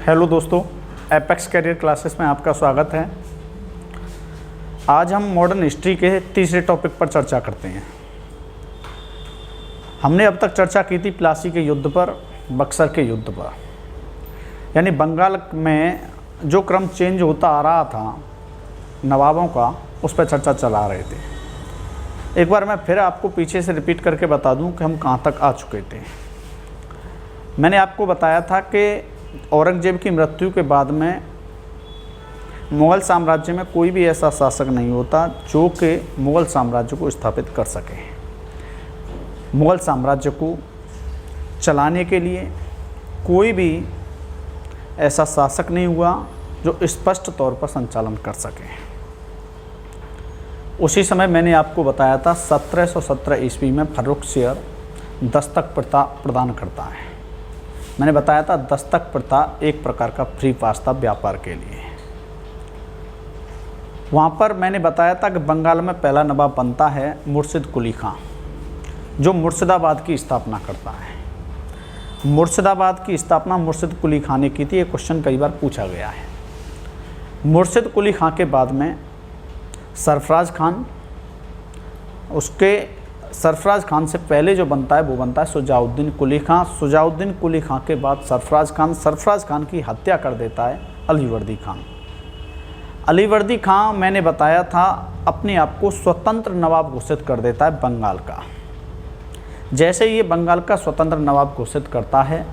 Hello दोस्तों, apex career classes में आपका स्वागत है। आज हम मॉडर्न हिस्ट्री के तीसरे टॉपिक पर चर्चा करते हैं। हमने अब तक चर्चा की थी प्लासी के युद्ध पर, बक्सर के युद्ध पर, यानी बंगाल में जो क्रम चेंज होता आ रहा था नवाबों का, उस पर चर्चा चला रहे थे। एक बार मैं फिर आपको पीछे से रिपीट करके बता दूं कि हम कहां तक आ चुके थे। मैंने आपको बताया था कि औरंगजेब की मृत्यु के बाद में मुग़ल साम्राज्य में कोई भी ऐसा शासक नहीं होता जो कि मुग़ल साम्राज्य को स्थापित कर सके। मुग़ल साम्राज्य को चलाने के लिए कोई भी ऐसा शासक नहीं हुआ जो स्पष्ट तौर पर संचालन कर सके। उसी समय मैंने आपको बताया था 1717 ईस्वी में फर्रुखसियर दस्तक प्रथा प्रदान करता है। मैंने बताया था दस्तक प्रथा एक प्रकार का फ्री पास था व्यापार के लिए। वहाँ पर मैंने बताया था कि बंगाल में पहला नवाब बनता है मुर्शिद कुली खां, जो मुर्शिदाबाद की स्थापना करता है। मुर्शिदाबाद की स्थापना मुर्शिद कुली खां ने की थी। ये क्वेश्चन कई बार पूछा गया है। मुर्शिद कुली खां के बाद में सरफराज खान, उसके सरफराज खान से पहले जो बनता है वो बनता है शुजाउद्दीन कुली खां। शुजाउद्दीन कुली खां के बाद सरफराज खान की हत्या कर देता है अलीवर्दी खां। अलीवर्दी खां मैंने बताया था अपने आप को स्वतंत्र नवाब घोषित कर देता है बंगाल का। जैसे ये बंगाल का स्वतंत्र नवाब घोषित करता है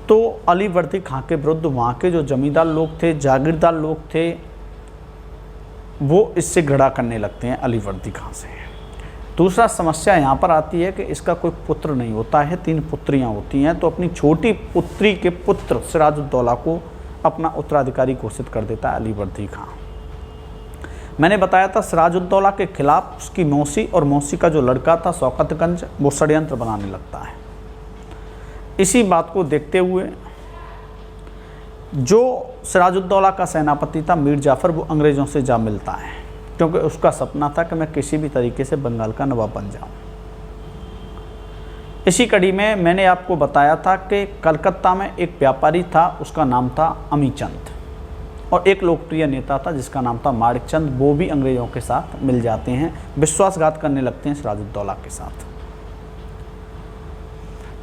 तो अलीवर्दी खां के विरुद्ध वहाँ के जो जमींदार लोग थे, जागीरदार लोग थे, वो इससे घृणा करने लगते हैं अलीवर्दी खां से। दूसरा समस्या यहाँ पर आती है कि इसका कोई पुत्र नहीं होता है, 3 पुत्रियाँ होती हैं। तो अपनी छोटी पुत्री के पुत्र सिराजुद्दौला को अपना उत्तराधिकारी घोषित कर देता है अलीवर्दी खां। मैंने बताया था सिराजुद्दौला के खिलाफ उसकी मौसी और मौसी का जो लड़का था शौकतगंज, वो षड्यंत्र बनाने लगता है। इसी बात को देखते हुए जो सिराजुद्दौला का सेनापति था मीर जाफ़र, वो अंग्रेज़ों से जा मिलता है, क्योंकि उसका सपना था कि मैं किसी भी तरीके से बंगाल का नवाब बन जाऊं। इसी कड़ी में मैंने आपको बताया था कि कलकत्ता में एक व्यापारी था, उसका नाम था अमीचंद, और एक लोकप्रिय नेता था जिसका नाम था माणिकचंद। वो भी अंग्रेज़ों के साथ मिल जाते हैं, विश्वासघात करने लगते हैं सिराजुद्दौला के साथ।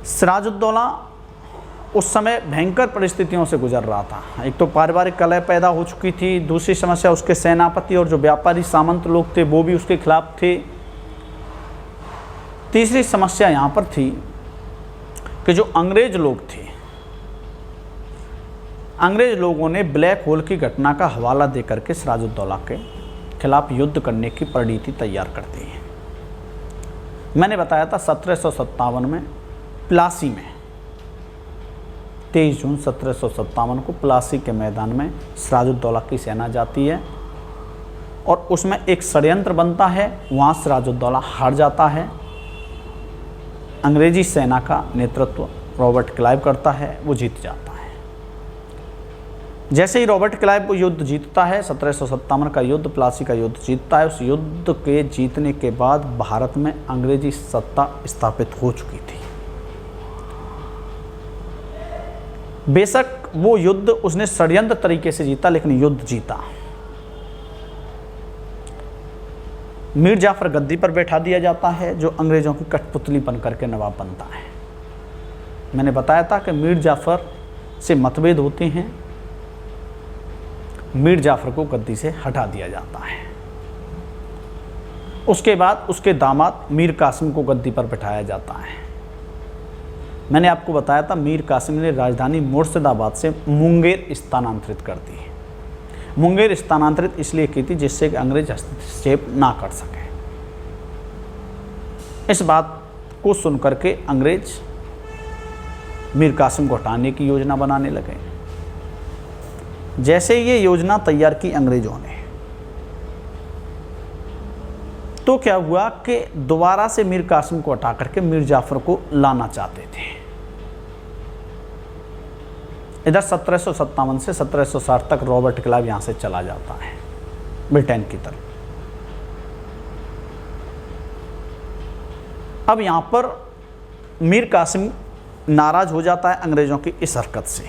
सिराजुद्दौला उस समय भयंकर परिस्थितियों से गुजर रहा था। एक तो पारिवारिक कलह पैदा हो चुकी थी, दूसरी समस्या उसके सेनापति और जो व्यापारी सामंत लोग थे वो भी उसके खिलाफ थे। तीसरी समस्या यहाँ पर थी कि जो अंग्रेज लोग थे, अंग्रेज लोगों ने ब्लैक होल की घटना का हवाला देकर के सिराजुद्दौला के खिलाफ युद्ध करने की रणनीति तैयार कर दी है। मैंने बताया था 1757 में प्लासी में 23 जून 1757 को प्लासी के मैदान में सिराजुद्दौला की सेना जाती है और उसमें एक षड्यंत्र बनता है। वहाँ सिराजुद्दौला हार जाता है। अंग्रेजी सेना का नेतृत्व रॉबर्ट क्लाइव करता है, वो जीत जाता है। जैसे ही रॉबर्ट क्लाइव वो युद्ध जीतता है, 1757 का युद्ध, प्लासी का युद्ध जीतता है, उस युद्ध के जीतने के बाद भारत में अंग्रेजी सत्ता स्थापित हो चुकी थी। बेशक वो युद्ध उसने षड्यंत्र तरीके से जीता, लेकिन युद्ध जीता। मीर जाफ़र गद्दी पर बैठा दिया जाता है, जो अंग्रेज़ों की कठपुतली बन करके नवाब बनता है। मैंने बताया था कि मीर जाफ़र से मतभेद होते हैं, मीर जाफ़र को गद्दी से हटा दिया जाता है। उसके बाद उसके दामाद मीर कासिम को गद्दी पर बैठाया जाता है। मैंने आपको बताया था मीर कासिम ने राजधानी मुर्शिदाबाद से मुंगेर स्थानांतरित कर दी। मुंगेर स्थानांतरित इसलिए की थी जिससे कि अंग्रेज हस्तक्षेप ना कर सके। इस बात को सुनकर के अंग्रेज मीर कासिम को हटाने की योजना बनाने लगे। जैसे ये योजना तैयार की अंग्रेजों ने, तो क्या हुआ कि दोबारा से मीर कासिम को हटा करके मीर जाफ़र को लाना चाहते थे। इधर 1757 से 1760 तक रॉबर्ट क्लाइव यहाँ से चला जाता है ब्रिटेन की तरफ। अब यहाँ पर मीर कासिम नाराज़ हो जाता है अंग्रेज़ों की इस हरकत से।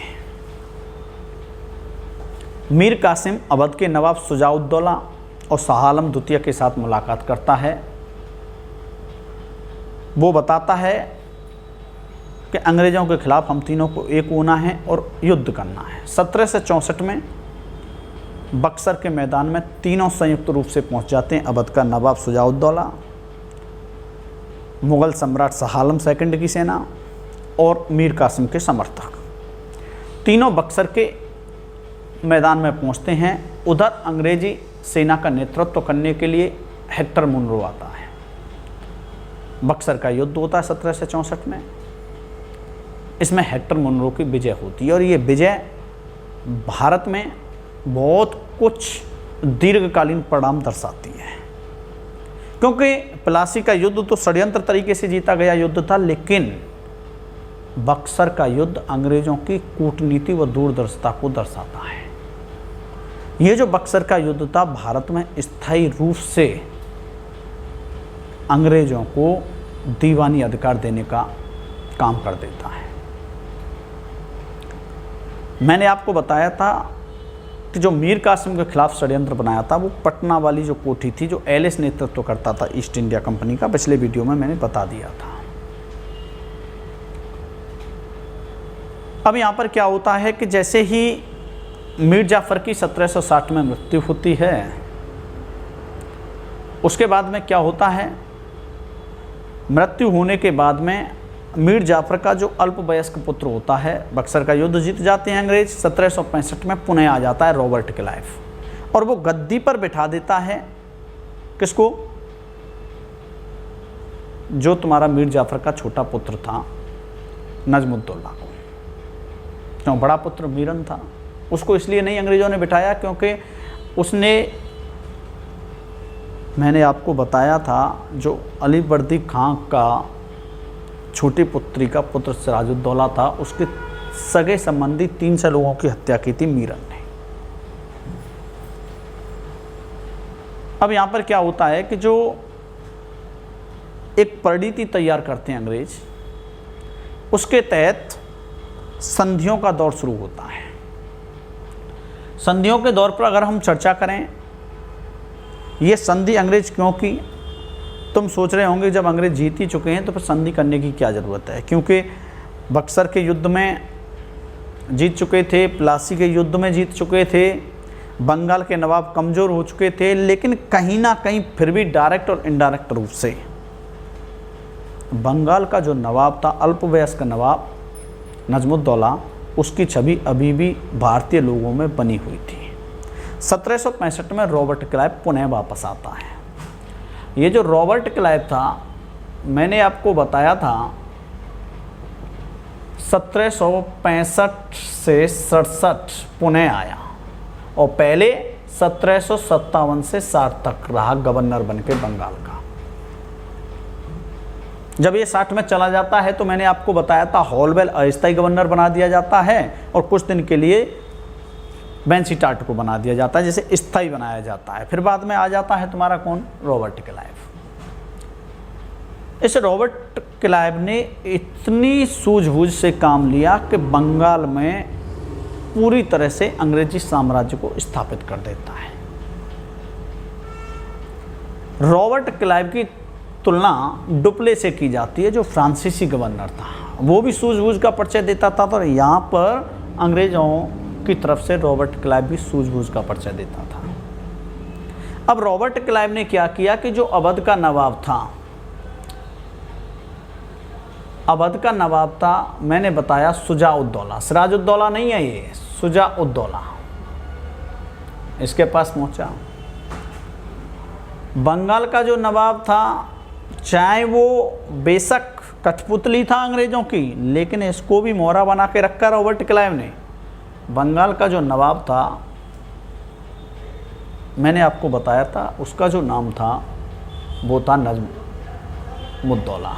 मीर कासिम अवध के नवाब शुजाउद्दौला और शाह आलम द्वितीय के साथ मुलाकात करता है। वो बताता है कि अंग्रेज़ों के खिलाफ हम तीनों को एक होना है और युद्ध करना है। 1764 में बक्सर के मैदान में तीनों संयुक्त रूप से पहुंच जाते हैं। अवध का नवाब शुजाउद्दौला, मुग़ल सम्राट शाह आलम सेकंड की सेना और मीर कासिम के समर्थक, तीनों बक्सर के मैदान में पहुंचते हैं। उधर अंग्रेजी सेना का नेतृत्व करने के लिए हेक्टर मुनरो आता है। बक्सर का युद्ध होता है 1764 में। इसमें हेक्टर मुनरो की विजय होती है और ये विजय भारत में बहुत कुछ दीर्घकालीन परिणाम दर्शाती है, क्योंकि प्लासी का युद्ध तो षड्यंत्र तरीके से जीता गया युद्ध था, लेकिन बक्सर का युद्ध अंग्रेज़ों की कूटनीति व दूरदर्शिता को दर्शाता है। ये जो बक्सर का युद्ध था भारत में स्थायी रूप से अंग्रेज़ों को दीवानी अधिकार देने का काम कर देता है। मैंने आपको बताया था कि जो मीर कासिम के खिलाफ षड्यंत्र बनाया था वो पटना वाली जो कोठी थी, जो एलिस नेतृत्व करता था ईस्ट इंडिया कंपनी का, पिछले वीडियो में मैंने बता दिया था। अब यहाँ पर क्या होता है कि जैसे ही मीर जाफ़र की 1760 में मृत्यु होती है, उसके बाद में क्या होता है, मृत्यु होने के बाद में मीर जाफ़र का जो अल्पवयस्क पुत्र होता है, बक्सर का युद्ध जीत जाते हैं अंग्रेज। 1765 में पुणे आ जाता है रॉबर्ट क्लाइव और वो गद्दी पर बिठा देता है किसको, जो तुम्हारा मीर जाफ़र का छोटा पुत्र था नजमुद्दौला को। क्यों? बड़ा पुत्र मीरन था, उसको इसलिए नहीं अंग्रेज़ों ने बिठाया क्योंकि उसने, मैंने आपको बताया था, जो अली वर्दी खां का छोटी पुत्री का पुत्र सिराजुद्दौला था, उसके सगे संबंधी 300 लोगों की हत्या की थी मीरन ने। अब यहाँ पर क्या होता है कि जो एक परिणीति तैयार करते हैं अंग्रेज, उसके तहत संधियों का दौर शुरू होता है। संधियों के दौर पर अगर हम चर्चा करें, ये संधि अंग्रेज क्यों की, तुम सोच रहे होंगे जब अंग्रेज जीत ही चुके हैं तो फिर संधि करने की क्या ज़रूरत है, क्योंकि बक्सर के युद्ध में जीत चुके थे, प्लासी के युद्ध में जीत चुके थे, बंगाल के नवाब कमज़ोर हो चुके थे, लेकिन कहीं ना कहीं फिर भी डायरेक्ट और इनडायरेक्ट रूप से बंगाल का जो नवाब था, अल्पवयस्क नवाब नजमुद्दौला, उसकी छवि अभी भी भारतीय लोगों में बनी हुई थी। 1765 में रॉबर्ट क्लाइव पुणे वापस आता है। ये जो रॉबर्ट क्लाइव था, मैंने आपको बताया था 1765 से 67 पुणे आया और पहले 1757 से 60 तक रहा गवर्नर बनके बंगाल का। जब ये 60 में चला जाता है तो मैंने आपको बताया था हॉलवेल अस्थायी गवर्नर बना दिया जाता है और कुछ दिन के लिए बेंसीटाट को बना दिया जाता है, जैसे स्थायी बनाया जाता है। फिर बाद में आ जाता है तुम्हारा कौन, रॉबर्ट क्लाइव। इस रॉबर्ट क्लाइव ने इतनी सूझबूझ से काम लिया कि बंगाल में पूरी तरह से अंग्रेजी साम्राज्य को स्थापित कर देता है। रॉबर्ट क्लाइव की तुलना डुप्ले से की जाती है, जो फ्रांसीसी गवर्नर था, वो भी सूझबूझ का परिचय देता था, तो यहाँ पर अंग्रेजों की तरफ से रॉबर्ट क्लाइव भी सूझबूझ का परिचय देता था। अब रॉबर्ट क्लाइव ने क्या किया कि जो अवध का नवाब था, अवध का नवाब था, मैंने बताया शुजाउद्दौला, सिराजुद्दौला नहीं है ये, शुजाउद्दौला, इसके पास पहुंचा। बंगाल का जो नवाब था, चाहे वो बेशक कठपुतली था अंग्रेजों की, लेकिन इसको भी मोहरा बना के रखा रॉबर्ट क्लाइव ने। बंगाल का जो नवाब था, मैंने आपको बताया था, उसका जो नाम था वो था नजमुद्दौला।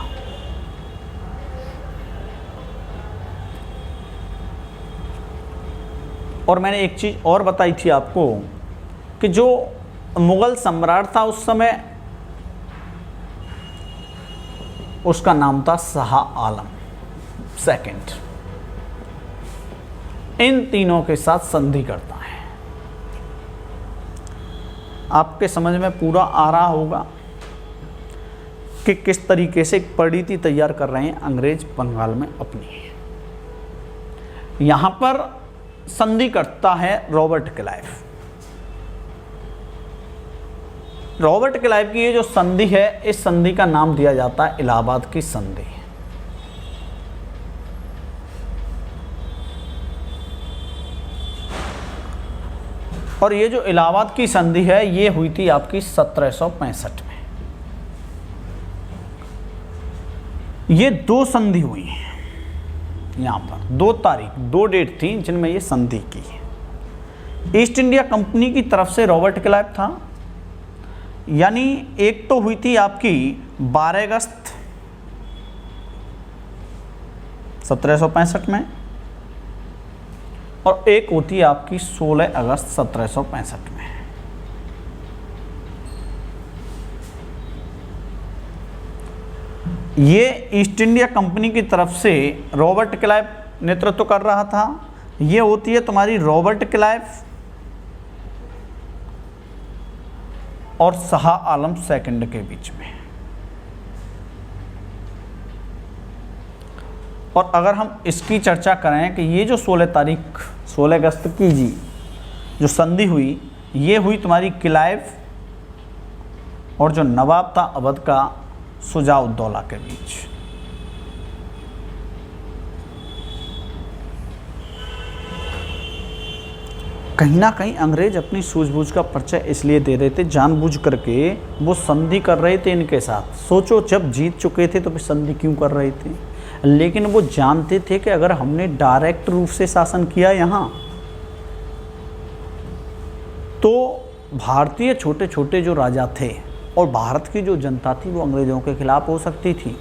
और मैंने एक चीज़ और बताई थी आपको कि जो मुग़ल सम्राट था उस समय, उसका नाम था शाह आलम सेकंड। इन तीनों के साथ संधि करता है। आपके समझ में पूरा आ रहा होगा कि किस तरीके से एक परिणति तैयार कर रहे हैं अंग्रेज बंगाल में अपनी। यहाँ पर संधि करता है रॉबर्ट क्लाइव। रॉबर्ट क्लाइव की ये जो संधि है, इस संधि का नाम दिया जाता है इलाहाबाद की संधि। और ये जो इलाहाबाद की संधि है, ये हुई थी आपकी 1765 में। ये 2 संधि हुई हैं यहाँ पर, 2 तारीख, 2 डेट थी जिनमें ये संधि की। ईस्ट इंडिया कंपनी की तरफ से रॉबर्ट क्लाइव था, यानी एक तो हुई थी आपकी 12 अगस्त 1765 में, और एक होती है आपकी 16 अगस्त 1765 में। ये ईस्ट इंडिया कंपनी की तरफ से रॉबर्ट क्लाइव नेतृत्व कर रहा था। ये होती है तुम्हारी रॉबर्ट क्लाइव और शाह आलम सेकंड के बीच में। और अगर हम इसकी चर्चा करें कि ये जो 16 अगस्त की जी जो संधि हुई, ये हुई तुम्हारी क्लाइव और जो नवाब था अवध का शुजा-उद-दौला के बीच। कहीं ना कहीं अंग्रेज अपनी सूझबूझ का परिचय इसलिए दे रहे थे, जानबूझ करके वो संधि कर रहे थे इनके साथ। सोचो, जब जीत चुके थे तो फिर संधि क्यों कर रहे थे? लेकिन वो जानते थे कि अगर हमने डायरेक्ट रूप से शासन किया यहाँ, तो भारतीय छोटे छोटे जो राजा थे और भारत की जो जनता थी वो अंग्रेजों के खिलाफ हो सकती थी।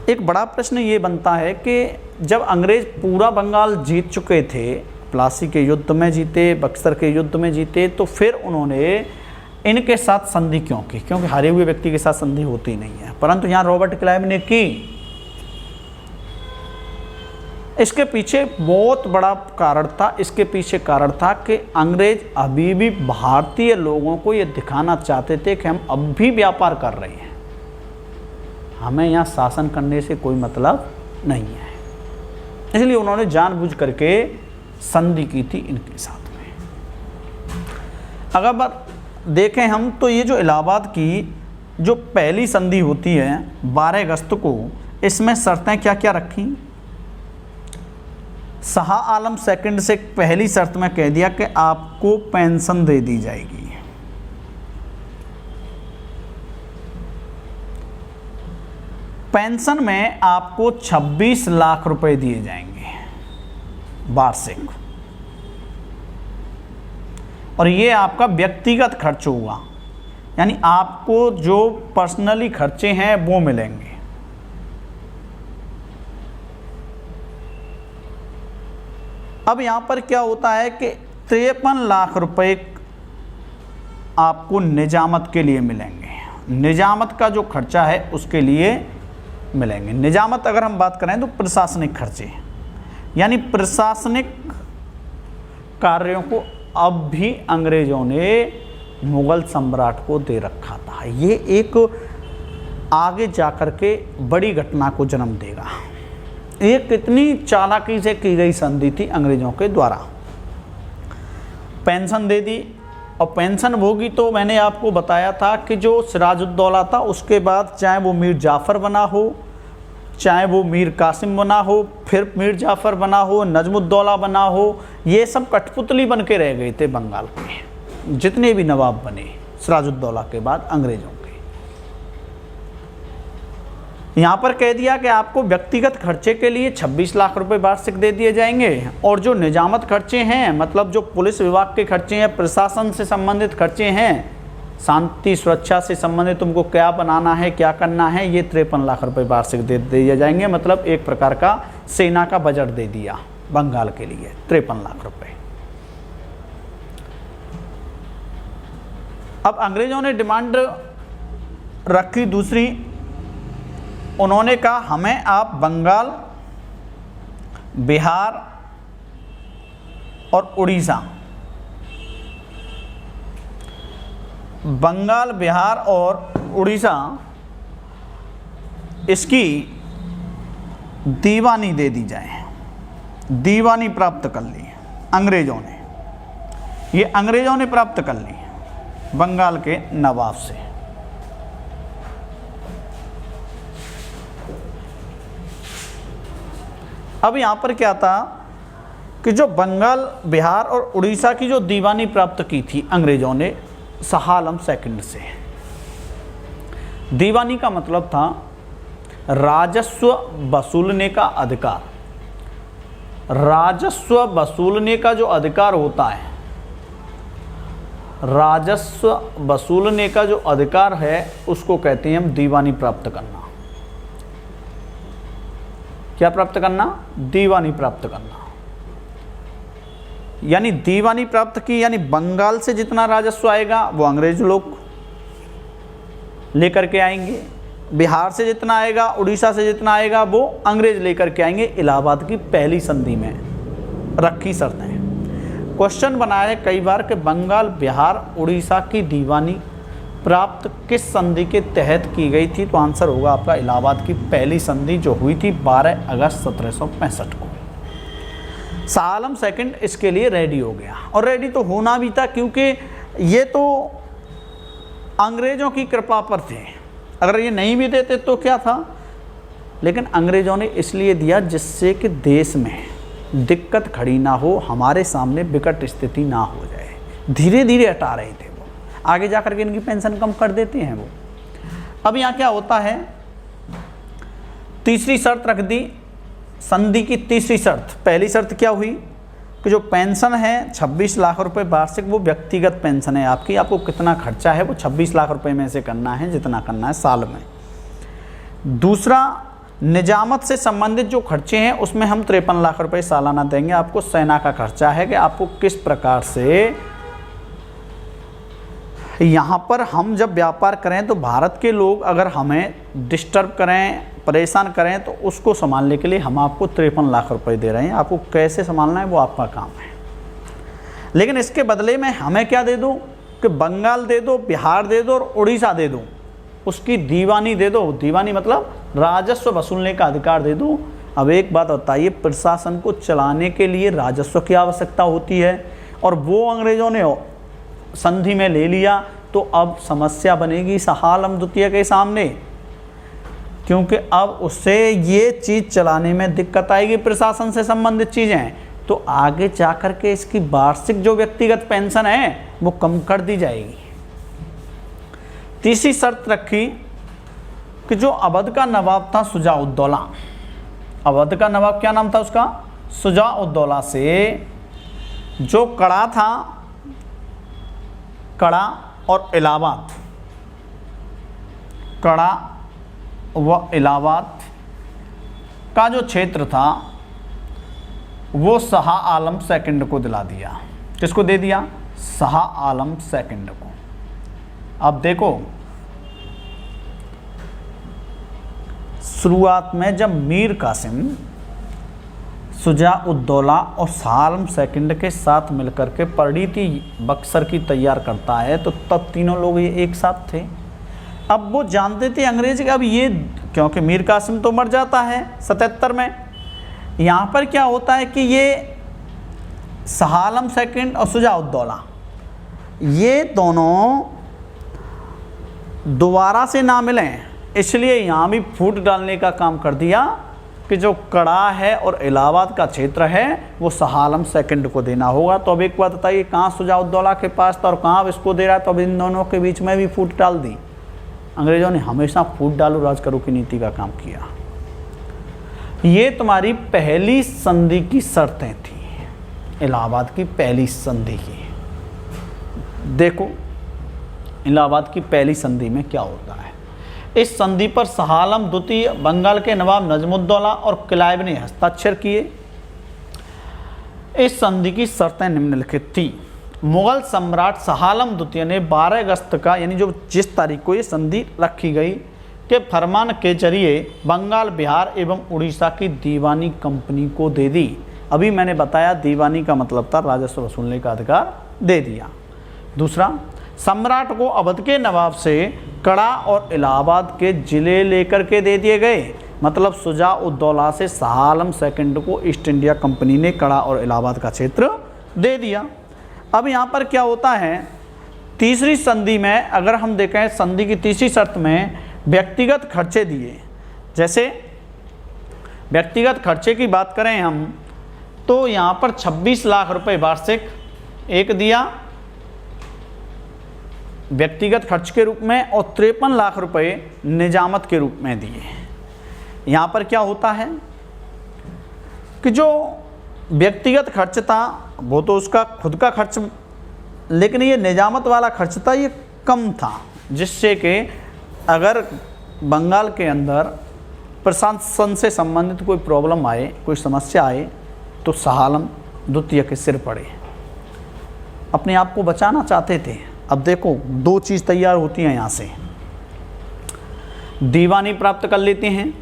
एक बड़ा प्रश्न ये बनता है कि जब अंग्रेज पूरा बंगाल जीत चुके थे, प्लासी के युद्ध में जीते, बक्सर के युद्ध में जीते, तो फिर उन्होंने इनके साथ संधि क्यों की? क्योंकि हारे हुए व्यक्ति के साथ संधि होती नहीं है, परंतु यहाँ रॉबर्ट क्लाइव ने की। इसके पीछे बहुत बड़ा कारण था। इसके पीछे कारण था कि अंग्रेज अभी भी भारतीय लोगों को ये दिखाना चाहते थे कि हम अब भी व्यापार कर रहे हैं, हमें यहाँ शासन करने से कोई मतलब नहीं है। इसलिए उन्होंने जानबूझ करके संधि की थी इनके साथ में। अगर देखें हम तो ये जो इलाहाबाद की जो पहली संधि होती है 12 अगस्त को, इसमें शर्तें क्या क्या रखी? शाह आलम सेकंड से पहली शर्त में कह दिया कि आपको पेंशन दे दी जाएगी। पेंशन में आपको 26 लाख रुपए दिए जाएंगे वार्षिक, और ये आपका व्यक्तिगत खर्च होगा, यानी आपको जो पर्सनली खर्चे हैं वो मिलेंगे। अब यहाँ पर क्या होता है कि 53 लाख रुपए आपको निजामत के लिए मिलेंगे। निजामत का जो खर्चा है उसके लिए मिलेंगे। निजामत अगर हम बात करें तो प्रशासनिक खर्चे, यानी प्रशासनिक कार्यों को अब भी अंग्रेजों ने मुगल सम्राट को दे रखा था। ये एक आगे जाकर के बड़ी घटना को जन्म देगा। ये कितनी चालाकी से की गई संधि थी अंग्रेजों के द्वारा। पेंशन दे दी, और पेंशन होगी तो मैंने आपको बताया था कि जो सिराजुद्दौला था उसके बाद चाहे वो मीर जाफ़र बना हो, चाहे वो मीर कासिम बना हो, फिर मीर जाफ़र बना हो, नजमुद्दौला बना हो, ये सब कठपुतली बन के रह गए थे बंगाल के जितने भी नवाब बने सिराजुद्दौला के बाद अंग्रेजों के। यहाँ पर कह दिया कि आपको व्यक्तिगत खर्चे के लिए 26 लाख रुपए वार्षिक दे दिए जाएंगे, और जो निजामत खर्चे हैं, मतलब जो पुलिस विभाग के खर्चे हैं, प्रशासन से संबंधित खर्चे हैं, शांति सुरक्षा से संबंधित तुमको क्या बनाना है, क्या करना है, ये 53 लाख रुपए वार्षिक दे दिए जाएंगे। मतलब एक प्रकार का सेना का बजट दे दिया बंगाल के लिए 53 लाख रुपए। अब अंग्रेजों ने डिमांड रखी दूसरी, उन्होंने कहा हमें आप बंगाल, बिहार और उड़ीसा बंगाल, बिहार और उड़ीसा इसकी दीवानी दे दी जाए। दीवानी प्राप्त कर ली अंग्रेजों ने, ये अंग्रेजों ने प्राप्त कर ली बंगाल के नवाब से। अब यहाँ पर क्या था कि जो बंगाल, बिहार और उड़ीसा की जो दीवानी प्राप्त की थी अंग्रेजों ने शाह आलम सेकंड से। दीवानी का मतलब था राजस्व वसूलने का अधिकार। राजस्व वसूलने का जो अधिकार होता है, राजस्व वसूलने का जो अधिकार है उसको कहते हैं हम दीवानी प्राप्त करना। क्या प्राप्त करना? दीवानी प्राप्त करना। यानी दीवानी प्राप्त की, यानी बंगाल से जितना राजस्व आएगा वो अंग्रेज लोग लेकर के आएंगे, बिहार से जितना आएगा, उड़ीसा से जितना आएगा वो अंग्रेज लेकर के आएंगे। इलाहाबाद की पहली संधि में रखी शर्तें। क्वेश्चन बनाया है कई बार कि बंगाल, बिहार, उड़ीसा की दीवानी प्राप्त किस संधि के तहत की गई थी? तो आंसर होगा आपका इलाहाबाद की पहली संधि जो हुई थी 12 अगस्त 1765 को। शाह आलम सेकंड इसके लिए रेडी हो गया, और रेडी तो होना भी था क्योंकि ये तो अंग्रेजों की कृपा पर थे। अगर ये नहीं भी देते तो क्या था, लेकिन अंग्रेजों ने इसलिए दिया जिससे कि देश में दिक्कत खड़ी ना हो, हमारे सामने विकट स्थिति ना हो जाए। धीरे धीरे हटा रहे थे वो, आगे जा करके इनकी पेंशन कम कर देते हैं वो। अब यहाँ क्या होता है, तीसरी शर्त रख दी संधि की। तीसरी शर्त, पहली शर्त क्या हुई कि जो पेंशन है 26 लाख रुपए वार्षिक, वो व्यक्तिगत पेंशन है आपकी। आपको कितना खर्चा है वो 26 लाख रुपए में से करना है, जितना करना है साल में। दूसरा, निजामत से संबंधित जो खर्चे हैं उसमें हम 53 लाख रुपए सालाना देंगे आपको। सेना का खर्चा है कि आपको किस प्रकार से यहाँ पर हम जब व्यापार करें तो भारत के लोग अगर हमें डिस्टर्ब करें, परेशान करें, तो उसको संभालने के लिए हम आपको 53 लाख रुपए दे रहे हैं। आपको कैसे संभालना है वो आपका काम है, लेकिन इसके बदले में हमें क्या दे दो कि बंगाल दे दो, बिहार दे दो और उड़ीसा दे दो, उसकी दीवानी दे दो। दीवानी मतलब राजस्व वसूलने का अधिकार दे दो। अब एक बात बताइए, प्रशासन को चलाने के लिए राजस्व की आवश्यकता होती है, और वो अंग्रेजों ने संधि में ले लिया, तो अब समस्या बनेगी शाह आलम द्वितीय के सामने, क्योंकि अब उससे ये चीज़ चलाने में दिक्कत आएगी, प्रशासन से संबंधित चीज़ें। तो आगे जाकर के इसकी वार्षिक जो व्यक्तिगत पेंशन है वो कम कर दी जाएगी। तीसरी शर्त रखी कि जो अवध का नवाब था शुजा-उद-दौला, अवध का नवाब क्या नाम था उसका? शुजा-उद-दौला से जो कड़ा था, कड़ा और इलाहाबाद, कड़ा व इलाहाबाद का जो क्षेत्र था वो शाह आलम सेकंड को दिला दिया। किसको दे दिया? शाह आलम सेकंड को। अब देखो, शुरुआत में जब मीर कासिम शुजा-उद-दौला और शाह आलम सेकंड के साथ मिलकर के परिणीति बक्सर की तैयार करता है, तो तब तीनों लोग ये एक साथ थे। अब वो जानते थे अंग्रेज कि अब ये, क्योंकि मीर कासिम तो मर जाता है 77 में, यहाँ पर क्या होता है कि ये शाह आलम सेकंड और शुजा-उद-दौला ये दोनों दोबारा से ना मिलें, इसलिए यहाँ भी फूट डालने का काम कर दिया कि जो कड़ा है और इलाहाबाद का क्षेत्र है वो शाह आलम सेकंड को देना होगा। तो अब एक बात बताइए, कहाँ शुजा-उद-दौला के पास था और कहाँ अब इसको दे रहा है? तो अब इन दोनों के बीच में भी फूट डाल दी। अंग्रेजों ने हमेशा फूट डालो राज करो की नीति का काम किया। ये तुम्हारी पहली संधि की शर्तें थी, इलाहाबाद की पहली संधि की। देखो इलाहाबाद की पहली संधि में क्या होता है। इस संधि पर शाह आलम द्वितीय, बंगाल के नवाब नजमुद्दौला और क्लाइव ने हस्ताक्षर किए। इस संधि की शर्तें निम्नलिखित थी। मुगल सम्राट शाह आलम द्वितीय ने 12 अगस्त का, यानी जो जिस तारीख को ये संधि रखी गई, के फरमान के जरिए बंगाल, बिहार एवं उड़ीसा की दीवानी कंपनी को दे दी। अभी मैंने बताया दीवानी का मतलब था राजस्व वसूलने का अधिकार दे दिया। दूसरा, सम्राट को अवध के नवाब से कड़ा और इलाहाबाद के जिले लेकर के दे दिए गए। मतलब शुजा-उद-दौला से शाह आलम सेकंड को ईस्ट इंडिया कंपनी ने कड़ा और इलाहाबाद का क्षेत्र दे दिया। अब यहाँ पर क्या होता है, तीसरी संधि में अगर हम देखें, संधि की तीसरी शर्त में व्यक्तिगत खर्चे दिए। जैसे व्यक्तिगत खर्चे की बात करें हम, तो यहाँ पर 26 लाख रुपए वार्षिक एक दिया व्यक्तिगत खर्च के रूप में, और 53 लाख रुपए निजामत के रूप में दिए। यहाँ पर क्या होता है कि जो व्यक्तिगत खर्च था वो तो उसका खुद का खर्च, लेकिन ये निजामत वाला खर्च था ये कम था, जिससे कि अगर बंगाल के अंदर प्रशासन से संबंधित कोई प्रॉब्लम आए, कोई समस्या आए, तो शाह आलम द्वितीय के सिर पड़े। अपने आप को बचाना चाहते थे। अब देखो दो चीज़ तैयार होती हैं यहाँ से, दीवानी प्राप्त कर लेते हैं,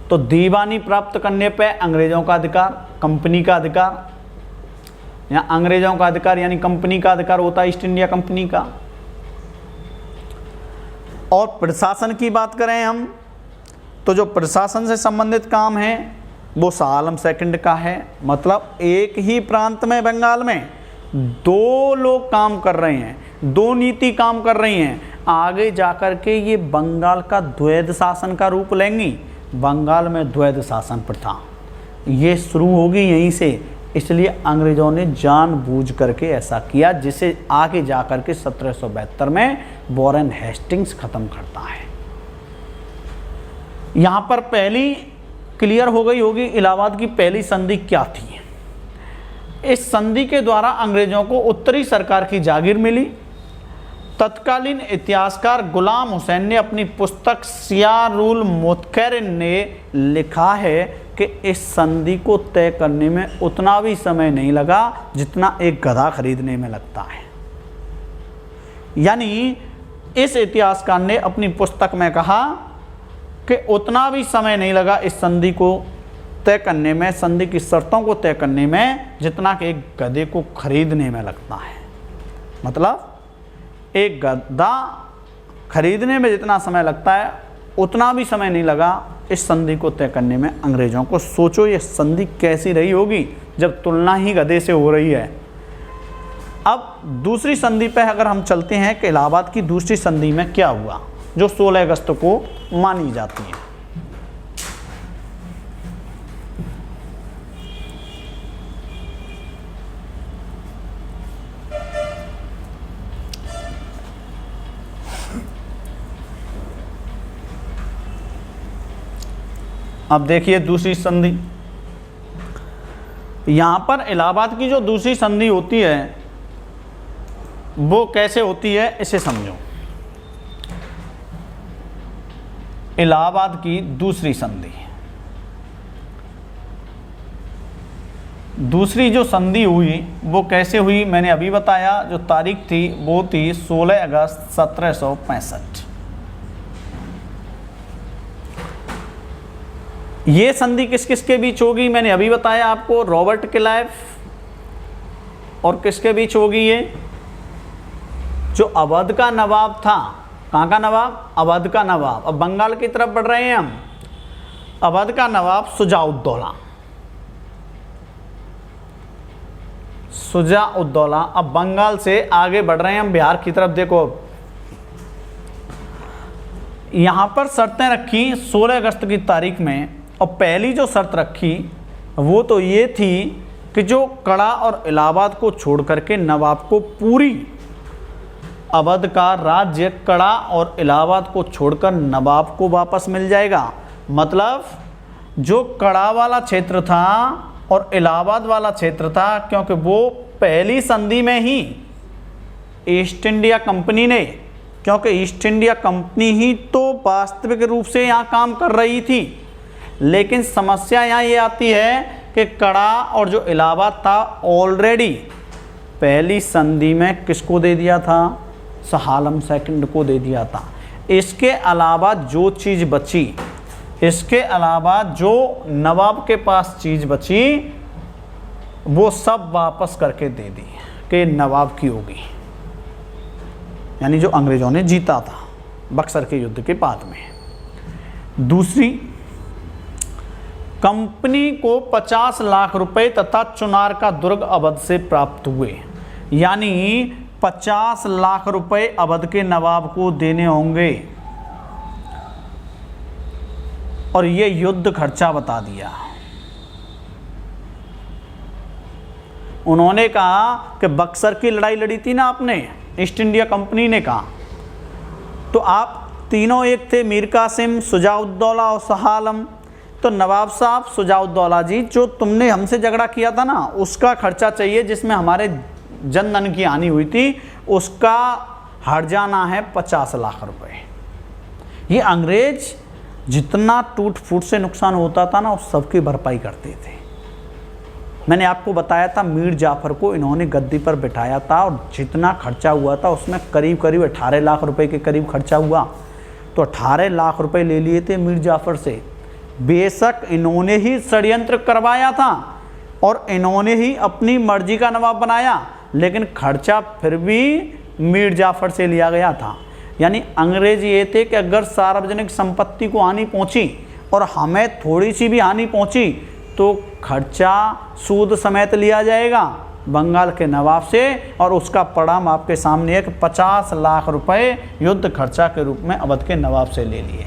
तो दीवानी प्राप्त करने पे अंग्रेज़ों का अधिकार, कंपनी का अधिकार, या अंग्रेज़ों का अधिकार यानी कंपनी का अधिकार होता है ईस्ट इंडिया कंपनी का। और प्रशासन की बात करें हम, तो जो प्रशासन से संबंधित काम है वो शाह आलम सेकंड का है। मतलब एक ही प्रांत में, बंगाल में दो लोग काम कर रहे हैं, दो नीति काम कर रही हैं। आगे जाकर के ये बंगाल का द्वैध शासन का रूप लेंगी। बंगाल में द्वैध शासन प्रथा ये शुरू होगी यहीं से, इसलिए अंग्रेज़ों ने जानबूझ करके ऐसा किया, जिसे आगे जाकर के 1772 में वॉरेन हेस्टिंग्स ख़त्म करता है। यहाँ पर पहली क्लियर हो गई होगी इलाहाबाद की पहली संधि क्या थी। इस संधि के द्वारा अंग्रेज़ों को उत्तरी सरकार की जागीर मिली। तत्कालीन इतिहासकार गुलाम हुसैन ने अपनी पुस्तक सियारुल मुत्करिन ने लिखा है कि इस संधि को तय करने में उतना भी समय नहीं लगा जितना एक गधा खरीदने में लगता है। यानी इस इतिहासकार ने अपनी पुस्तक में कहा कि उतना भी समय नहीं लगा इस संधि को तय करने में, संधि की शर्तों को तय करने में, जितना कि एक गधे को खरीदने में लगता है। मतलब एक गधा खरीदने में जितना समय लगता है उतना भी समय नहीं लगा इस संधि को तय करने में अंग्रेज़ों को। सोचो ये संधि कैसी रही होगी जब तुलना ही गधे से हो रही है। अब दूसरी संधि पे अगर हम चलते हैं कि इलाहाबाद की दूसरी संधि में क्या हुआ, जो 16 अगस्त को मानी जाती है। अब देखिए दूसरी संधि, यहाँ पर इलाहाबाद की जो दूसरी संधि होती है वो कैसे होती है इसे समझो। इलाहाबाद की दूसरी संधि, दूसरी जो संधि हुई वो कैसे हुई मैंने अभी बताया। जो तारीख थी वो थी 16 अगस्त 1765। ये संधि किस किस के बीच होगी मैंने अभी बताया आपको, रॉबर्ट क्लाइव और किसके बीच होगी ये, जो अवध का नवाब था। कहाँ का नवाब? अवध का नवाब। अब बंगाल की तरफ बढ़ रहे हैं हम। अवध का नवाब शुजा-उद-दौला, शुजा-उद-दौला। अब बंगाल से आगे बढ़ रहे हैं हम बिहार की तरफ। देखो यहाँ पर शर्तें रखी 16 अगस्त की तारीख में, और पहली जो शर्त रखी वो तो ये थी कि जो कड़ा और इलाहाबाद को छोड़ करके नवाब को पूरी अवध का राज्य कड़ा और इलाहाबाद को छोड़कर नवाब को वापस मिल जाएगा। मतलब जो कड़ा वाला क्षेत्र था और इलाहाबाद वाला क्षेत्र था, क्योंकि वो पहली संधि में ही ईस्ट इंडिया कंपनी ने, क्योंकि ईस्ट इंडिया कंपनी ही तो वास्तविक रूप से यहाँ काम कर रही थी, लेकिन समस्या यहाँ ये आती है कि कड़ा और जो इलाहाबाद था ऑलरेडी पहली संधि में किसको दे दिया था? शाह आलम सेकंड को दे दिया था। इसके अलावा जो चीज़ बची, इसके अलावा जो नवाब के पास चीज़ बची वो सब वापस करके दे दी। के नवाब की होगी, यानी जो अंग्रेजों ने जीता था बक्सर के युद्ध के बाद में। दूसरी, कंपनी को 50 लाख रुपए तथा चुनार का दुर्ग अवध से प्राप्त हुए, यानी 50 लाख रुपए अवध के नवाब को देने होंगे, और ये युद्ध खर्चा बता दिया। उन्होंने कहा कि बक्सर की लड़ाई लड़ी थी ना आपने, ईस्ट इंडिया कंपनी ने कहा, तो आप तीनों एक थे, मीर कासिम, शुजाउद्दौला और शाह आलम। तो नवाब साहब, शुजाउद्दौला जी, जो तुमने हमसे झगड़ा किया था ना, उसका खर्चा चाहिए, जिसमें हमारे जन धन की हानि हुई थी, उसका हट जाना है 50 लाख रुपए। ये अंग्रेज जितना टूट फूट से नुकसान होता था ना, उस सबकी भरपाई करते थे। मैंने आपको बताया था मीर जाफर को इन्होंने गद्दी पर बिठाया था, और जितना खर्चा हुआ था उसमें करीब करीब 18 लाख रुपए के करीब खर्चा हुआ। तो 18 लाख रुपए ले लिए थे मीर जाफर से। बेशक इन्होंने ही षड्यंत्र करवाया था और इन्होंने ही अपनी मर्जी का नवाब बनाया, लेकिन खर्चा फिर भी मीर जाफर से लिया गया था। यानी अंग्रेज ये थे कि अगर सार्वजनिक संपत्ति को हानि पहुंची और हमें थोड़ी सी भी हानि पहुंची तो खर्चा सूद समेत लिया जाएगा बंगाल के नवाब से, और उसका परिणाम आपके सामने है कि 50 लाख रुपए युद्ध खर्चा के रूप में अवध के नवाब से ले लिए।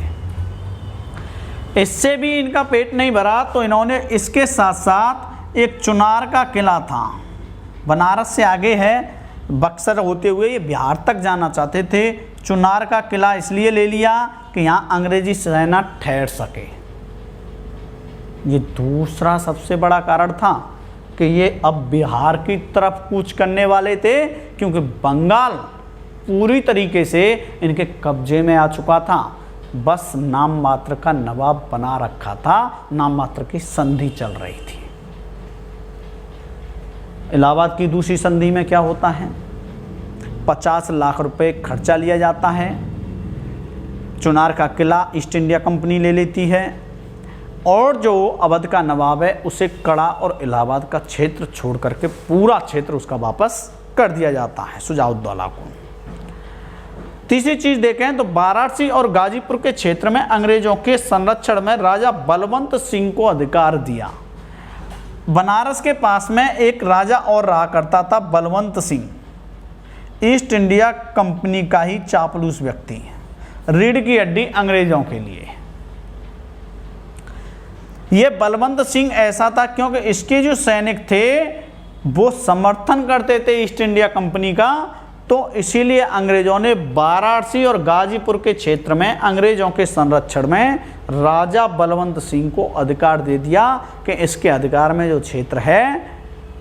इससे भी इनका पेट नहीं भरा, तो इन्होंने इसके साथ साथ एक चुनार का किला था, बनारस से आगे है, बक्सर होते हुए ये बिहार तक जाना चाहते थे। चुनार का किला इसलिए ले लिया कि यहाँ अंग्रेजी सेना ठहर सके। ये दूसरा सबसे बड़ा कारण था कि ये अब बिहार की तरफ कूच करने वाले थे, क्योंकि बंगाल पूरी तरीके से इनके कब्जे में आ चुका था। बस नाम मात्र का नवाब बना रखा था, नाम मात्र की संधि चल रही थी। इलाहाबाद की दूसरी संधि में क्या होता है, 50 लाख रुपए खर्चा लिया जाता है, चुनार का किला ईस्ट इंडिया कंपनी ले लेती है, और जो अवध का नवाब है उसे कड़ा और इलाहाबाद का क्षेत्र छोड़ करके पूरा क्षेत्र उसका वापस कर दिया जाता है शुजाउद्दौला को। तीसरी चीज देखें तो वाराणसी और गाजीपुर के क्षेत्र में अंग्रेजों के संरक्षण में राजा बलवंत सिंह को अधिकार दिया। बनारस के पास में एक राजा और रहा करता था Balwant Singh, east India company का ही चापलूस व्यक्ति, रीढ़ की हड्डी अंग्रेजों के लिए। ये बलवंत सिंह ऐसा था क्योंकि इसके जो सैनिक थे वो समर्थन करते थे ईस्ट इंडिया कंपनी का, तो इसीलिए अंग्रेजों ने वाराणसी और गाजीपुर के क्षेत्र में अंग्रेजों के संरक्षण में राजा बलवंत सिंह को अधिकार दे दिया कि इसके अधिकार में जो क्षेत्र है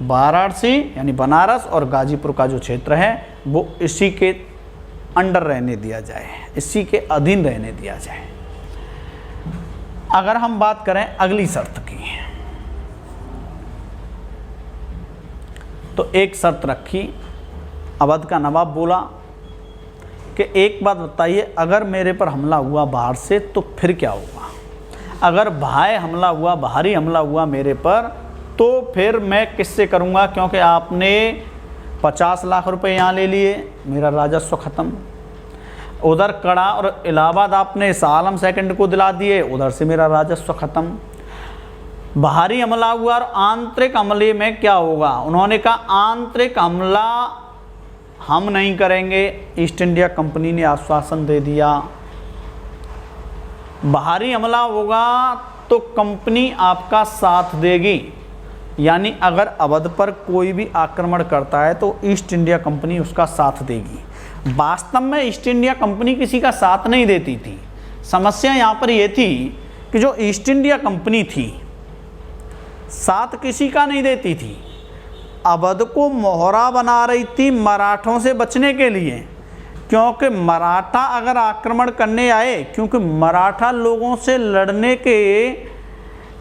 वाराणसी यानी बनारस और गाजीपुर का जो क्षेत्र है वो इसी के अंडर रहने दिया जाए, इसी के अधीन रहने दिया जाए। अगर हम बात करें अगली शर्त की, तो एक शर्त रखी, अवध का नवाब बोला कि एक बात बताइए, अगर मेरे पर हमला हुआ बाहर से तो फिर क्या होगा? अगर बाह्य हमला हुआ, बाहरी हमला हुआ मेरे पर, तो फिर मैं किससे करूंगा? क्योंकि आपने 50 लाख रुपए यहाँ ले लिए, मेरा राजस्व खत्म। उधर कड़ा और इलाहाबाद आपने शाह आलम सेकंड को दिला दिए, उधर से मेरा राजस्व खत्म। बाहरी हमला हुआ और आंतरिक हमले में क्या होगा? उन्होंने कहा आंतरिक हमला हम नहीं करेंगे, ईस्ट इंडिया कंपनी ने आश्वासन दे दिया। बाहरी हमला होगा तो कंपनी आपका साथ देगी, यानी अगर अवध पर कोई भी आक्रमण करता है तो ईस्ट इंडिया कंपनी उसका साथ देगी। वास्तव में ईस्ट इंडिया कंपनी किसी का साथ नहीं देती थी। समस्या यहाँ पर यह थी कि जो ईस्ट इंडिया कंपनी थी साथ किसी का नहीं देती थी, अवध को मोहरा बना रही थी मराठों से बचने के लिए, क्योंकि मराठा अगर आक्रमण करने आए, क्योंकि मराठा लोगों से लड़ने के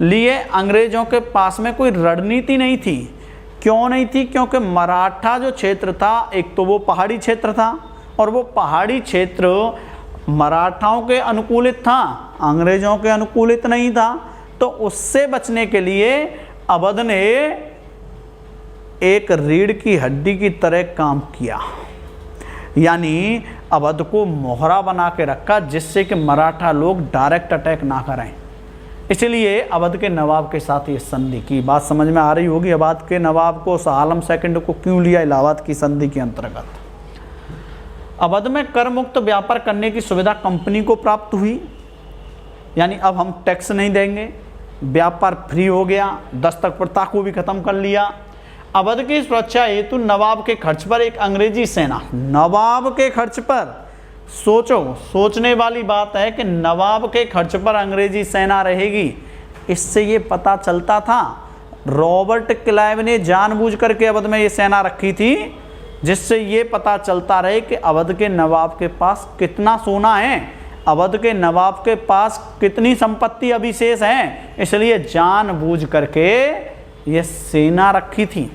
लिए अंग्रेजों के पास में कोई रणनीति नहीं थी। क्यों नहीं थी? क्योंकि मराठा जो क्षेत्र था, एक तो वो पहाड़ी क्षेत्र था और वो पहाड़ी क्षेत्र मराठाओं के अनुकूलित था, अंग्रेजों के अनुकूलित नहीं था। तो उससे बचने के लिए अवध ने एक रीढ़ की हड्डी की तरह काम किया, यानी अवध को मोहरा बना के रखा जिससे कि मराठा लोग डायरेक्ट अटैक ना करें। इसलिए अवध के नवाब के साथ ये संधि की। बात समझ में आ रही होगी अवध के नवाब को शाह आलम सेकंड को क्यों लिया इलाहाबाद की संधि के अंतर्गत। अवध में कर मुक्त व्यापार करने की सुविधा कंपनी को प्राप्त हुई, यानी अब हम टैक्स नहीं देंगे, व्यापार फ्री हो गया, दस्तक प्रथा को भी खत्म कर लिया। अवध की सुरक्षा हेतु नवाब के खर्च पर एक अंग्रेजी सेना, नवाब के खर्च पर, सोचो, सोचने वाली बात है कि नवाब के खर्च पर अंग्रेजी सेना रहेगी। इससे ये पता चलता था रॉबर्ट क्लाइव ने जानबूझ करके अवध में ये सेना रखी थी, जिससे ये पता चलता रहे कि अवध के नवाब के पास कितना सोना है, अवध के नवाब के पास कितनी संपत्ति अभी शेष है। इसलिए जानबूझ करके ये सेना रखी थी।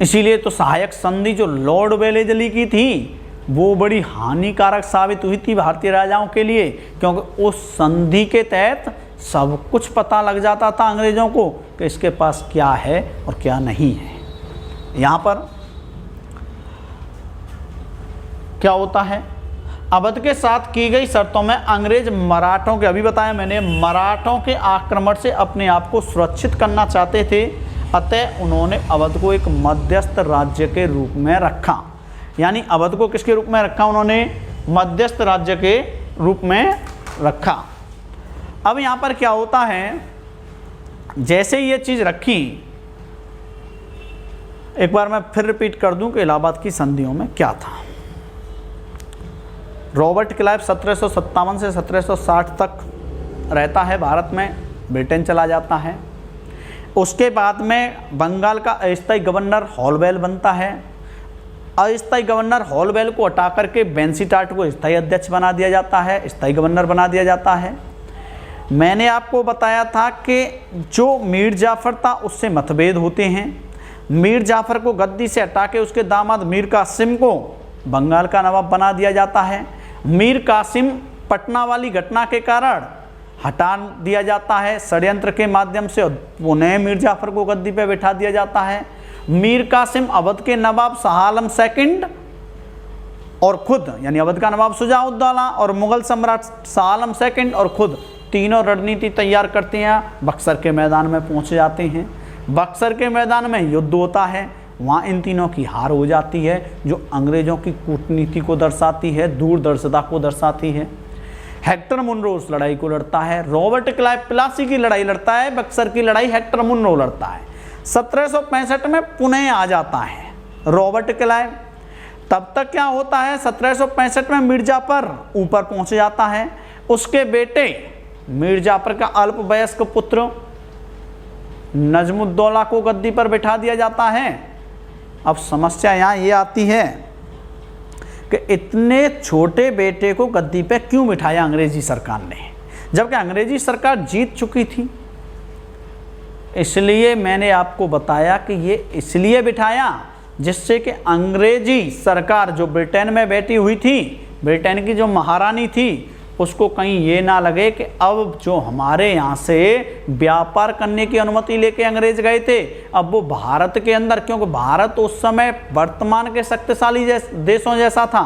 इसीलिए तो सहायक संधि जो लॉर्ड वेलेस्ली की थी वो बड़ी हानिकारक साबित हुई थी भारतीय राजाओं के लिए, क्योंकि उस संधि के तहत सब कुछ पता लग जाता था अंग्रेजों को कि इसके पास क्या है और क्या नहीं है। यहाँ पर क्या होता है, अवध के साथ की गई शर्तों में अंग्रेज मराठों के, अभी बताया मैंने, मराठों के आक्रमण से अपने आप को सुरक्षित करना चाहते थे। अतः उन्होंने अवध को एक मध्यस्थ राज्य के रूप में रखा, यानी अवध को किसके रूप में रखा, उन्होंने मध्यस्थ राज्य के रूप में रखा। अब यहाँ पर क्या होता है, जैसे ये चीज़ रखी, एक बार मैं फिर रिपीट कर दूं कि इलाहाबाद की संधियों में क्या था। रॉबर्ट क्लाइव 1757 से 1760 तक रहता है भारत में, ब्रिटेन चला जाता है। उसके बाद में बंगाल का अस्थायी गवर्नर हॉलवेल बनता है। अस्थायी गवर्नर हॉलवेल को हटा करके बेंसीटाट को स्थायी अध्यक्ष बना दिया जाता है, स्थायी गवर्नर बना दिया जाता है। मैंने आपको बताया था कि जो मीर जाफर था उससे मतभेद होते हैं। मीर जाफर को गद्दी से हटा के उसके दामाद मीर कासिम को बंगाल का नवाब बना दिया जाता है। मीर कासिम पटना वाली घटना के कारण हटा दिया जाता है षड्यंत्र के माध्यम से, पुनः मीर जाफर को गद्दी पे बैठा दिया जाता है। मीर कासिम अवध के नवाब शाह आलम सेकंड और खुद, यानी अवध का नवाब शुजा-उद-दौला और मुगल सम्राट शाह आलम सेकंड और खुद तीनों रणनीति तैयार करते हैं, बक्सर के मैदान में पहुंच जाते हैं। बक्सर के मैदान में युद्ध होता है, वहाँ इन तीनों की हार हो जाती है, जो अंग्रेजों की कूटनीति को दर्शाती है, दूरदर्शिता को दर्शाती है। हेक्टर मुनरो उस लड़ाई को लड़ता है। रॉबर्ट क्लाइव प्लासी की लड़ाई लड़ता है, बक्सर की लड़ाई हेक्टर मुनरो लड़ता है। 1765 में पुणे आ जाता है रॉबर्ट क्लाइव। तब तक क्या होता है, 1765 में मीर जाफर ऊपर पहुंच जाता है। उसके बेटे मीर जाफर का अल्पवयस्क पुत्र नजमुद्दौला को गद्दी पर बैठा दिया जाता है। अब समस्या यहाँ ये आती है कि इतने छोटे बेटे को गद्दी पे क्यों बिठाया अंग्रेजी सरकार ने, जबकि अंग्रेजी सरकार जीत चुकी थी। इसलिए मैंने आपको बताया कि ये इसलिए बिठाया जिससे कि अंग्रेजी सरकार जो ब्रिटेन में बैठी हुई थी, ब्रिटेन की जो महारानी थी, उसको कहीं ये ना लगे कि अब जो हमारे यहाँ से व्यापार करने की अनुमति लेके अंग्रेज गए थे, अब वो भारत के अंदर, क्योंकि भारत उस समय वर्तमान के शक्तिशाली देशों जैसा था,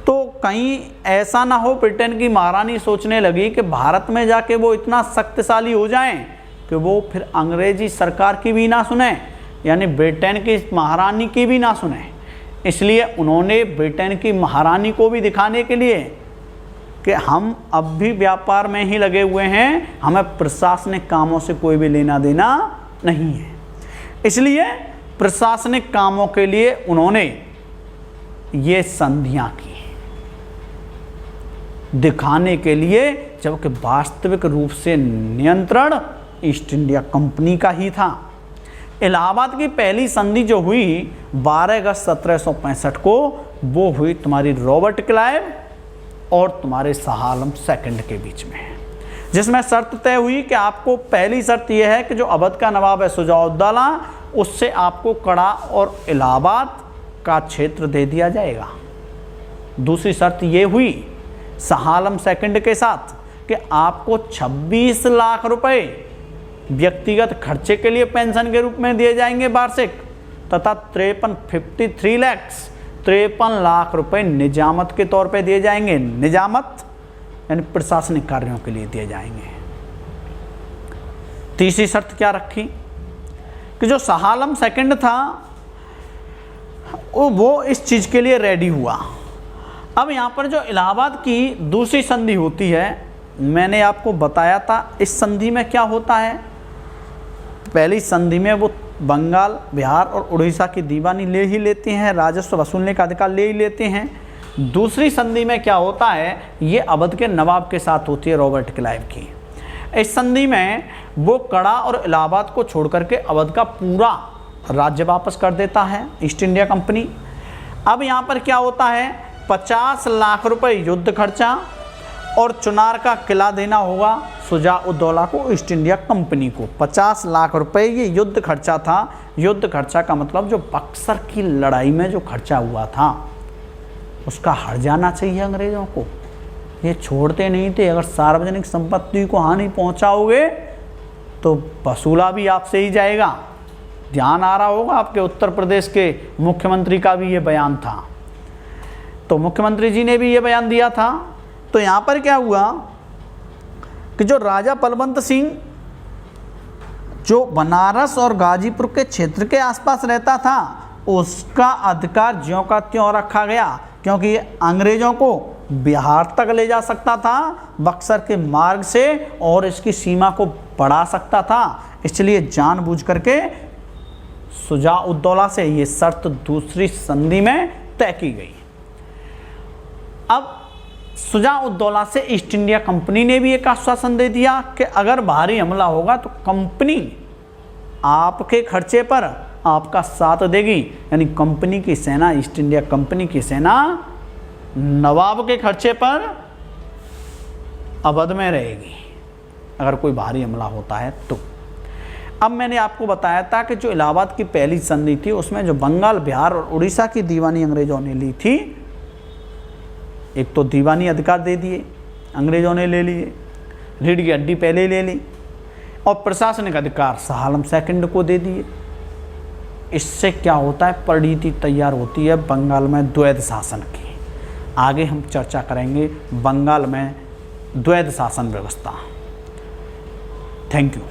तो कहीं ऐसा ना हो ब्रिटेन की महारानी सोचने लगी कि भारत में जाके वो इतना शक्तिशाली हो जाएं कि वो फिर अंग्रेजी सरकार की भी ना सुने, यानी ब्रिटेन की महारानी की भी ना सुने। इसलिए उन्होंने ब्रिटेन की महारानी को भी दिखाने के लिए कि हम अब भी व्यापार में ही लगे हुए हैं, हमें प्रशासनिक कामों से कोई भी लेना देना नहीं है, इसलिए प्रशासनिक कामों के लिए उन्होंने ये संधियां की दिखाने के लिए, जबकि वास्तविक रूप से नियंत्रण ईस्ट इंडिया कंपनी का ही था। इलाहाबाद की पहली संधि जो हुई 12 अगस्त 1765 को, वो हुई तुम्हारी रॉबर्ट क्लाइव और तुम्हारे शाह आलम सेकंड के बीच में, जिसमें शर्त तय हुई कि आपको, पहली शर्त यह है कि जो अवध का नवाब है शुजा-उद-दौला, उससे आपको कड़ा और इलाहाबाद का क्षेत्र दे दिया जाएगा। दूसरी शर्त यह हुई शाह आलम सेकंड के साथ कि आपको 26 लाख रुपए व्यक्तिगत खर्चे के लिए पेंशन के रूप में दिए जाएंगे वार्षिक, तथा 53 लाख रुपए निजामत के तौर पे दिए जाएंगे। निजामत यानी प्रशासनिक कार्यों के लिए दिए जाएंगे। तीसरी शर्त क्या रखी कि जो शाह आलम सेकंड था वो इस चीज़ के लिए रेडी हुआ। अब यहाँ पर जो इलाहाबाद की दूसरी संधि होती है, मैंने आपको बताया था इस संधि में क्या होता है। पहली संधि में वो बंगाल, बिहार और उड़ीसा की दीवानी ले ही लेते हैं, राजस्व वसूलने का अधिकार ले ही लेते हैं। दूसरी संधि में क्या होता है, ये अवध के नवाब के साथ होती है, रॉबर्ट क्लाइव की। इस संधि में वो कड़ा और इलाहाबाद को छोड़ करके अवध का पूरा राज्य वापस कर देता है ईस्ट इंडिया कंपनी। अब यहाँ पर क्या होता है, 50 लाख रुपए युद्ध खर्चा और चुनार का किला देना होगा शुजा-उद-दौला को, ईस्ट इंडिया कंपनी को। 50 लाख रुपए ये युद्ध खर्चा था। युद्ध खर्चा का मतलब जो बक्सर की लड़ाई में जो खर्चा हुआ था उसका हट जाना चाहिए अंग्रेज़ों को। ये छोड़ते नहीं थे। अगर सार्वजनिक संपत्ति को हानि पहुंचाओगे तो वसूला भी आपसे ही जाएगा। ध्यान आ रहा होगा आपके उत्तर प्रदेश के मुख्यमंत्री का भी ये बयान था, तो मुख्यमंत्री जी ने भी ये बयान दिया था। तो यहाँ पर क्या हुआ कि जो राजा बलवंत सिंह जो बनारस और गाजीपुर के क्षेत्र के आसपास रहता था उसका अधिकार ज्यों का त्यों रखा गया, क्योंकि ये अंग्रेज़ों को बिहार तक ले जा सकता था बक्सर के मार्ग से और इसकी सीमा को बढ़ा सकता था। इसलिए जानबूझ करके शुजा-उद-दौला से ये शर्त दूसरी संधि में तय की गई। अब शुजा-उद-दौला से ईस्ट इंडिया कंपनी ने भी एक आश्वासन दे दिया कि अगर भारी हमला होगा तो कंपनी आपके खर्चे पर आपका साथ देगी। यानी कंपनी की सेना, ईस्ट इंडिया कंपनी की सेना नवाब के खर्चे पर अवध में रहेगी अगर कोई भारी हमला होता है तो। अब मैंने आपको बताया था कि जो इलाहाबाद की पहली संधि थी उसमें जो बंगाल, बिहार और उड़ीसा की दीवानी अंग्रेज़ों ने ली थी, एक तो दीवानी अधिकार दे दिए अंग्रेज़ों ने ले लिए, रीढ़ की हड्डी पहले ले ली, और प्रशासनिक अधिकार शाह आलम सेकंड को दे दिए। इससे क्या होता है, परिणति तैयार होती है बंगाल में द्वैध शासन की। आगे हम चर्चा करेंगे बंगाल में द्वैध शासन व्यवस्था। Thank you.